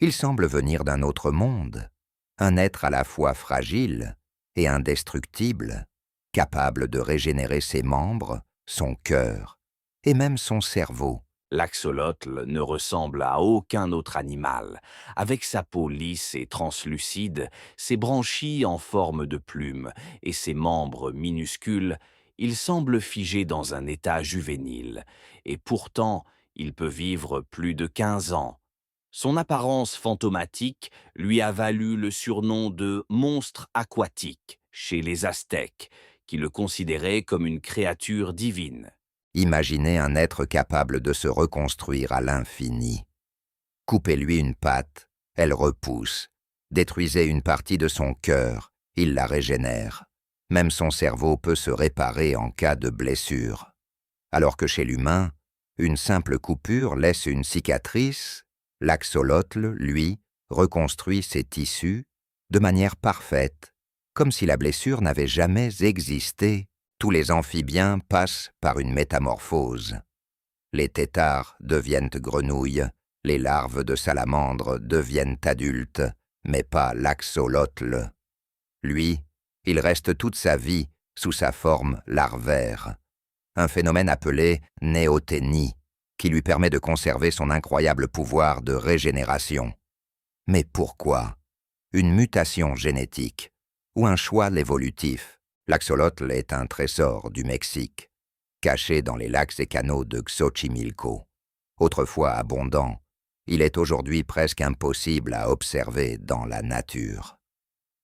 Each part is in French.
Il semble venir d'un autre monde, un être à la fois fragile et indestructible, capable de régénérer ses membres, son cœur et même son cerveau. L'axolotl ne ressemble à aucun autre animal. Avec sa peau lisse et translucide, ses branchies en forme de plume et ses membres minuscules, il semble figé dans un état juvénile. Et pourtant, il peut vivre plus de 15 ans. Son apparence fantomatique lui a valu le surnom de monstre aquatique chez les Aztèques, qui le considéraient comme une créature divine. Imaginez un être capable de se reconstruire à l'infini. Coupez-lui une patte, elle repousse. Détruisez une partie de son cœur, il la régénère. Même son cerveau peut se réparer en cas de blessure. Alors que chez l'humain, une simple coupure laisse une cicatrice, l'axolotl, lui, reconstruit ses tissus de manière parfaite, comme si la blessure n'avait jamais existé. Tous les amphibiens passent par une métamorphose. Les têtards deviennent grenouilles, les larves de salamandre deviennent adultes, mais pas l'axolotl. Lui, il reste toute sa vie sous sa forme larvaire. Un phénomène appelé néothénie, qui lui permet de conserver son incroyable pouvoir de régénération. Mais pourquoi? Une mutation génétique ou un choix évolutif? L'axolotl est un trésor du Mexique, caché dans les lacs et canaux de Xochimilco. Autrefois abondant, il est aujourd'hui presque impossible à observer dans la nature.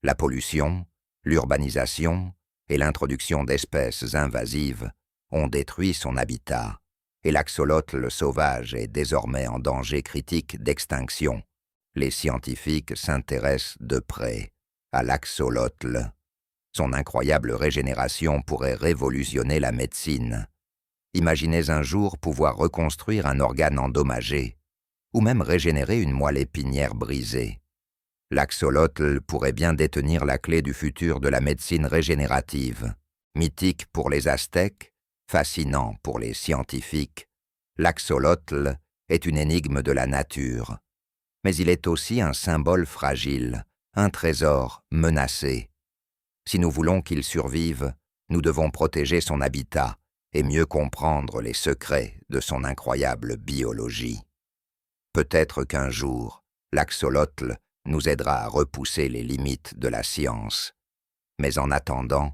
La pollution, l'urbanisation et l'introduction d'espèces invasives ont détruit son habitat, et l'axolotl sauvage est désormais en danger critique d'extinction. Les scientifiques s'intéressent de près à l'axolotl. Son incroyable régénération pourrait révolutionner la médecine. Imaginez un jour pouvoir reconstruire un organe endommagé, ou même régénérer une moelle épinière brisée. L'axolotl pourrait bien détenir la clé du futur de la médecine régénérative. Mythique pour les Aztèques, fascinant pour les scientifiques, l'axolotl est une énigme de la nature. Mais il est aussi un symbole fragile, un trésor menacé. Si nous voulons qu'il survive, nous devons protéger son habitat et mieux comprendre les secrets de son incroyable biologie. Peut-être qu'un jour, l'axolotl nous aidera à repousser les limites de la science. Mais en attendant,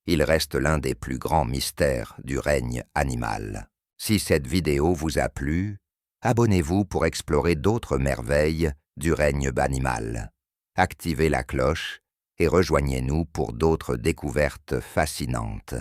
il reste l'un des plus grands mystères du règne animal. Si cette vidéo vous a plu, abonnez-vous pour explorer d'autres merveilles du règne animal. Activez la cloche et rejoignez-nous pour d'autres découvertes fascinantes.